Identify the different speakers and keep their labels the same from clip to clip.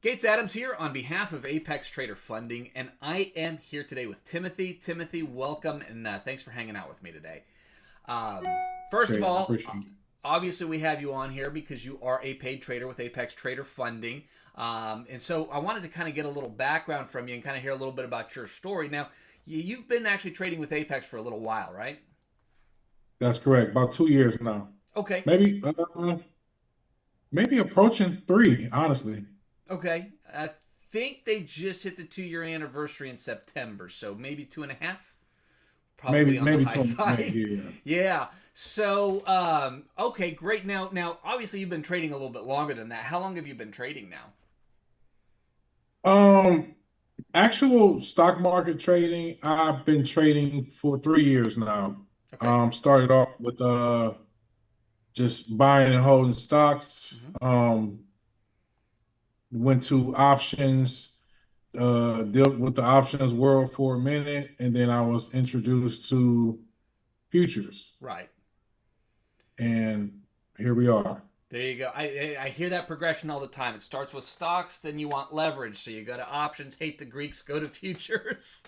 Speaker 1: Gates Adams here on behalf of Apex Trader Funding, and I am here today with Timothy. Timothy, welcome, and thanks for hanging out with me today. Um, First of
Speaker 2: Jay, I
Speaker 1: all,
Speaker 2: appreciate it.
Speaker 1: obviously we have you on here because you are a paid trader with Apex Trader Funding. And so I wanted to kind of get a little background from you and kind of hear a little bit about your story. Now, you've been actually trading with Apex for a little while, right?
Speaker 2: That's correct. About 2 years now.
Speaker 1: Okay.
Speaker 2: Maybe maybe approaching three, honestly.
Speaker 1: Okay. I think they just hit the 2 year anniversary in September, so maybe 2.5. Probably
Speaker 2: Maybe
Speaker 1: on the
Speaker 2: maybe
Speaker 1: high
Speaker 2: two and a half
Speaker 1: side.
Speaker 2: years.
Speaker 1: Yeah. So, okay, great. Now, obviously, you've been trading a little bit longer than that. How long have you been trading now?
Speaker 2: Um, Actual stock market trading, I've been trading for 3 years now.
Speaker 1: Okay.
Speaker 2: Started off with just buying and holding stocks.
Speaker 1: Hmm.
Speaker 2: Went to options, dealt with the options world for a minute, and then I was introduced to futures,
Speaker 1: Right.
Speaker 2: and here we are.
Speaker 1: There you go. I hear that progression all the time. It starts with stocks, then you want leverage, so you go to options. Hate the Greeks, go to futures.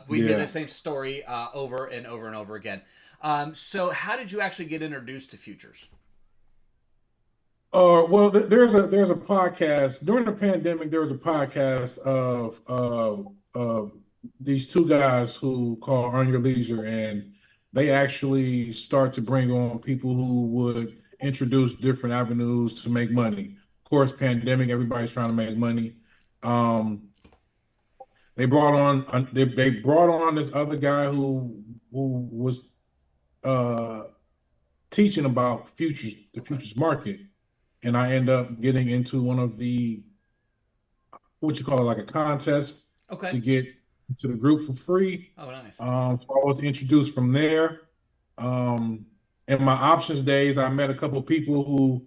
Speaker 1: We hear the
Speaker 2: Yeah.
Speaker 1: same story over and over and over again. So, how did you actually get introduced to futures?
Speaker 2: Well, there's a podcast during the pandemic. There was a podcast of these two guys who call Earn Your Leisure, and they actually start to bring on people who would introduce different avenues to make money. Of course, pandemic, everybody's trying to make money. Um, they brought on this other guy who was uh, teaching about the
Speaker 1: Okay.
Speaker 2: futures market, and I end up getting into one of the what you call it, like a contest
Speaker 1: Okay.
Speaker 2: to get into the group for free.
Speaker 1: Oh, nice.
Speaker 2: So I was introduced from there. Um, in my options days, I met a couple of people who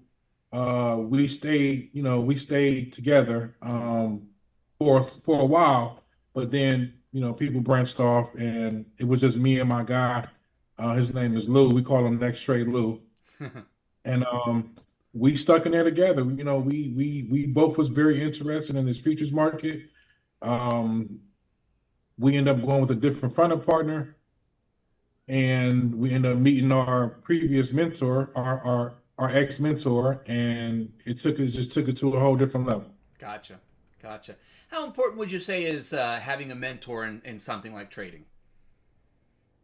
Speaker 2: we stayed together for a while, but then people branched off, and it was just me and my guy. His name is Lou. We call him Next Trade Lou, and we stuck in there together. We both was very interested in this futures market. Um, we end up going with a different funding partner, and we end up meeting our previous mentor, our ex mentor, and it just took it to a whole different level.
Speaker 1: Gotcha. Gotcha. How important would you say is having a mentor in something like trading?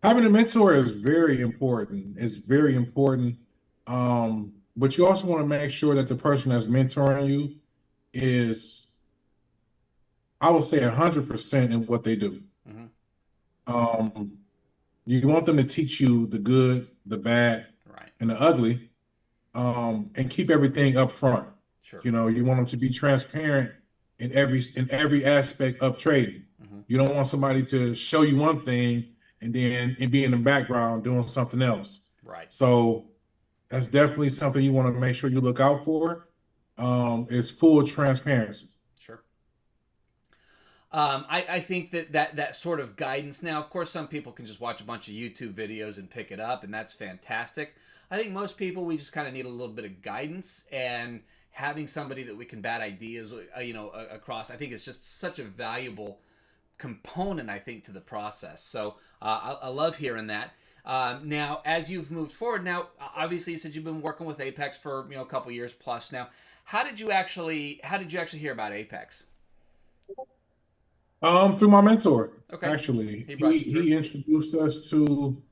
Speaker 2: Having a mentor is very important. It's very important. But you also want to make sure that the person that's mentoring you is, I would say, 100% in what they do.
Speaker 1: Hmm.
Speaker 2: Um, you want them to teach you the good, the bad,
Speaker 1: Right.
Speaker 2: and the ugly, and keep everything up front.
Speaker 1: Sure.
Speaker 2: You want them to be transparent in every aspect of trading.
Speaker 1: Hmm.
Speaker 2: You don't want somebody to show you one thing and then and be in the background doing something else.
Speaker 1: Right.
Speaker 2: So that's definitely something you want to make sure you look out for. Is full transparency.
Speaker 1: Sure. I think that sort of guidance. Now, of course, some people can just watch a bunch of YouTube videos and pick it up, and that's fantastic. I think most people, we just kind of need a little bit of guidance, and having somebody that we can bat ideas, across. I think it's just such a valuable component, I think, to the process. So I love hearing that. Now, as you've moved forward, now obviously you said you've been working with Apex for a couple years plus now. How did you actually hear about Apex?
Speaker 2: Through my mentor,
Speaker 1: Okay.
Speaker 2: actually,
Speaker 1: He brought you through.
Speaker 2: he introduced us to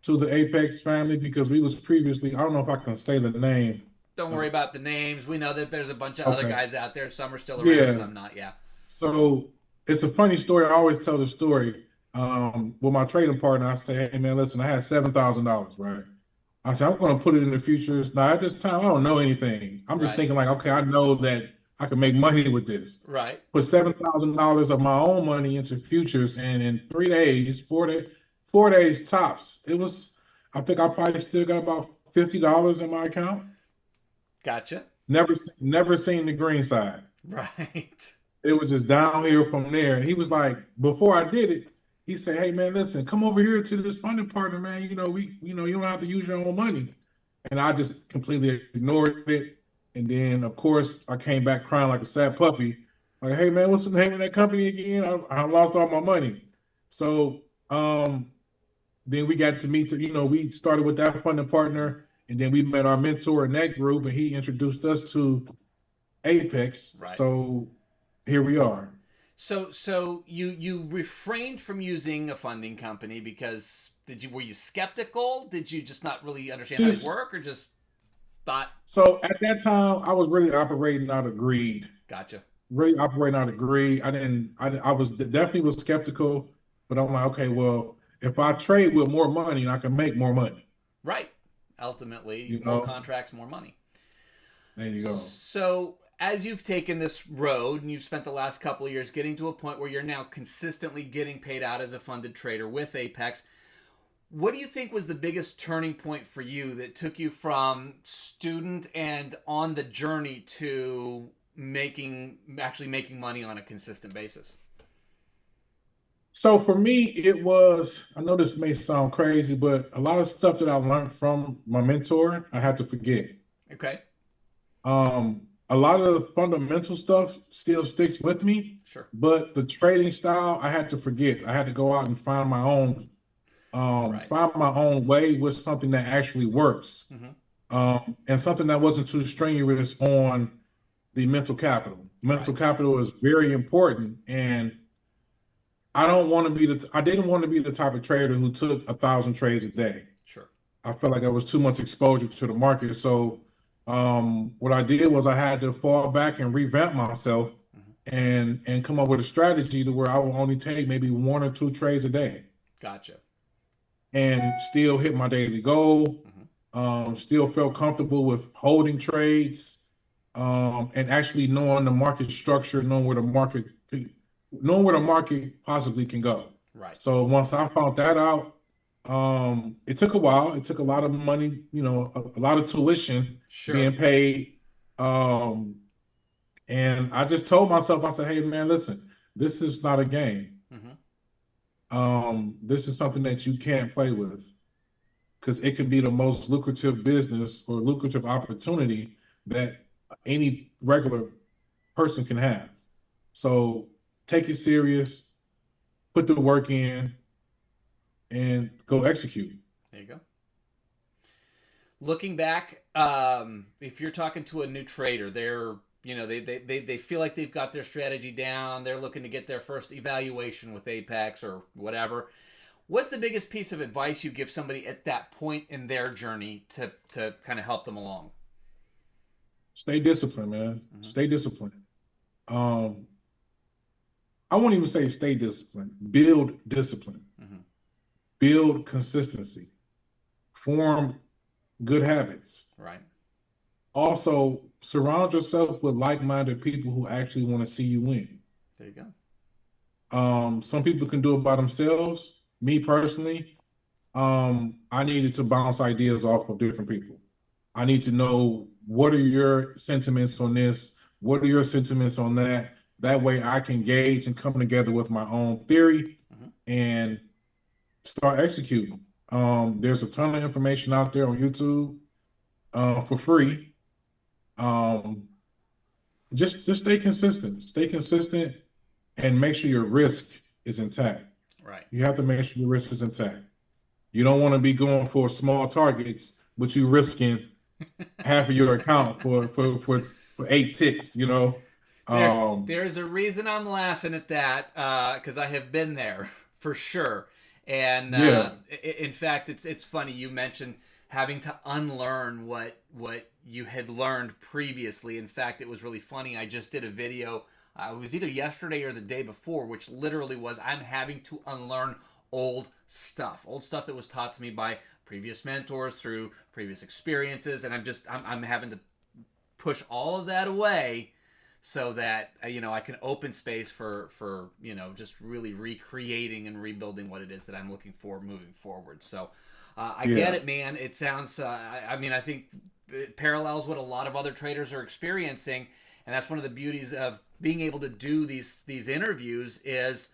Speaker 2: the Apex family because we was previously. I don't know if I can say the name.
Speaker 1: Don't
Speaker 2: Uh,
Speaker 1: worry about the names. We know that there's a bunch of other
Speaker 2: okay,
Speaker 1: guys out there. Some are still around,
Speaker 2: yeah.
Speaker 1: some not. Yeah.
Speaker 2: So it's a funny story. I always tell the story. With my trading partner, I say, "Hey man, listen, I had $7,000, right? I said I'm going to put it in the futures. Now at this time, I don't know anything. I'm just
Speaker 1: Right.
Speaker 2: thinking like, okay, I know that I can make money with this.
Speaker 1: Right.
Speaker 2: Put $7,000 of my own money into futures, and in 3 days, 4 days tops, it was. I think I probably still got about $50 in my account.
Speaker 1: Gotcha.
Speaker 2: Never seen the green side.
Speaker 1: Right.
Speaker 2: It was just downhill from there. And he was like, before I did it, he said, "Hey man, listen, come over here to this funding partner, man. You don't have to use your own money." And I just completely ignored it. And then, of course, I came back crying like a sad puppy. Like, hey man, what's the name of that company again? I lost all my money. So then we got to meet. We started with that funding partner, and then we met our mentor in that group, and he introduced us to Apex.
Speaker 1: Right.
Speaker 2: So here we are.
Speaker 1: So you refrained from using a funding company because were you skeptical? Did you just not really understand how they
Speaker 2: Just
Speaker 1: work, or just thought,
Speaker 2: so at that time, I was really operating out of greed.
Speaker 1: gotcha?
Speaker 2: Really operating out of greed. I didn't. I was definitely was skeptical, but I'm like, okay, well, if I trade with more money, I can make more money.
Speaker 1: Right. Ultimately,
Speaker 2: You
Speaker 1: more
Speaker 2: know,
Speaker 1: contracts, more money.
Speaker 2: there you go.
Speaker 1: So, as you've taken this road and you've spent the last couple of years getting to a point where you're now consistently getting paid out as a funded trader with Apex, what do you think was the biggest turning point for you that took you from student and on the journey to actually making money on a consistent basis?
Speaker 2: So for me, it was. I know this may sound crazy, but a lot of stuff that I learned from my mentor, I had to forget.
Speaker 1: Okay,
Speaker 2: A lot of the fundamental stuff still sticks with me,
Speaker 1: sure.
Speaker 2: but the trading style, I had to forget. I had to go out and
Speaker 1: Right.
Speaker 2: find my own way with something that actually works,
Speaker 1: Mm-hmm.
Speaker 2: and something that wasn't too strenuous on the mental capital.
Speaker 1: Right.
Speaker 2: Mental capital is very important, and I didn't want to be the type of trader who took 1,000 trades a day.
Speaker 1: Sure.
Speaker 2: I felt like there was too much exposure to the market. So what I did was I had to fall back and revamp myself
Speaker 1: Mm-hmm.
Speaker 2: and come up with a strategy to where I will only take maybe 1 or 2 trades a day
Speaker 1: Gotcha.
Speaker 2: and still hit my daily goal.
Speaker 1: Mm-hmm.
Speaker 2: Still felt comfortable with holding trades, and actually knowing the market structure, knowing where the market possibly can go.
Speaker 1: Right.
Speaker 2: So once I found that out, it took a while. It took a lot of money, a lot of tuition
Speaker 1: Sure.
Speaker 2: being paid. And I just told myself, I said, hey man, listen, this is not a game.
Speaker 1: Mm-hmm.
Speaker 2: This is something that you can't play with because it can be the most lucrative business or lucrative opportunity that any regular person can have. So take it serious, put the work in, and go execute.
Speaker 1: There you go. Looking back, if you're talking to a new trader, they feel like they've got their strategy down. They're looking to get their first evaluation with Apex or whatever. What's the biggest piece of advice you give somebody at that point in their journey to kind of help them along?
Speaker 2: Stay disciplined, man.
Speaker 1: Mm-hmm.
Speaker 2: Stay disciplined. Um, I won't even say stay disciplined. Build discipline.
Speaker 1: Mm-hmm.
Speaker 2: Build consistency. Form good habits.
Speaker 1: Right.
Speaker 2: Also, surround yourself with like-minded people who actually want to see you win.
Speaker 1: There you go.
Speaker 2: Some people can do it by themselves. Me personally, I needed to bounce ideas off of different people. I need to know what are your sentiments on this? What are your sentiments on that? That way I can gauge and come together with my own theory
Speaker 1: Mm-hmm.
Speaker 2: and start executing. There's a ton of information out there on YouTube for free. Um, just stay consistent. Stay consistent and make sure your risk is intact.
Speaker 1: Right.
Speaker 2: You have to make sure your risk is intact. You don't want to be going for small targets, but you risking half of your account for 8 ticks.
Speaker 1: There's a reason I'm laughing at that because I have been there for sure. And
Speaker 2: Yeah,
Speaker 1: in fact, it's funny you mentioned having to unlearn what you had learned previously. In fact, it was really funny. I just did a video. It was either yesterday or the day before, which literally was I'm having to unlearn old stuff that was taught to me by previous mentors through previous experiences, and I'm having to push all of that away so that I can open space for just really recreating and rebuilding what it is that I'm looking for moving forward. So I get
Speaker 2: yeah,
Speaker 1: it, man. It sounds I think it parallels what a lot of other traders are experiencing, and that's one of the beauties of being able to do these interviews is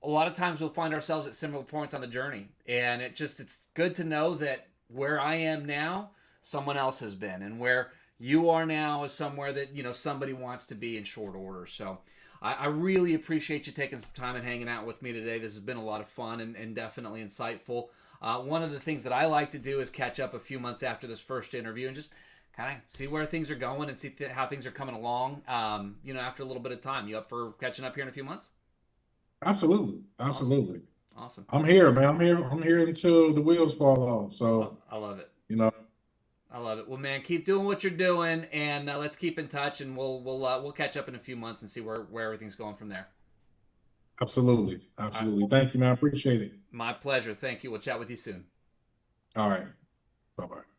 Speaker 1: a lot of times we'll find ourselves at similar points on the journey, and it's good to know that where I am now someone else has been, and where you are now is somewhere that somebody wants to be in short order. So I really appreciate you taking some time and hanging out with me today. This has been a lot of fun and definitely insightful. One of the things that I like to do is catch up a few months after this first interview and just kind of see where things are going and see how things are coming along. After a little bit of time. You up for catching up here in a few months?
Speaker 2: Absolutely,
Speaker 1: Awesome,
Speaker 2: absolutely.
Speaker 1: awesome.
Speaker 2: I'm here, man. I'm here until the wheels fall off. So,
Speaker 1: I love it.
Speaker 2: you know,
Speaker 1: I love it. Well, man, keep doing what you're doing, and let's keep in touch, and we'll catch up in a few months and see where everything's going from there.
Speaker 2: absolutely,
Speaker 1: All right,
Speaker 2: absolutely. Thank you, man. I appreciate it.
Speaker 1: my pleasure. Thank you. We'll chat with you soon.
Speaker 2: All right. Bye bye.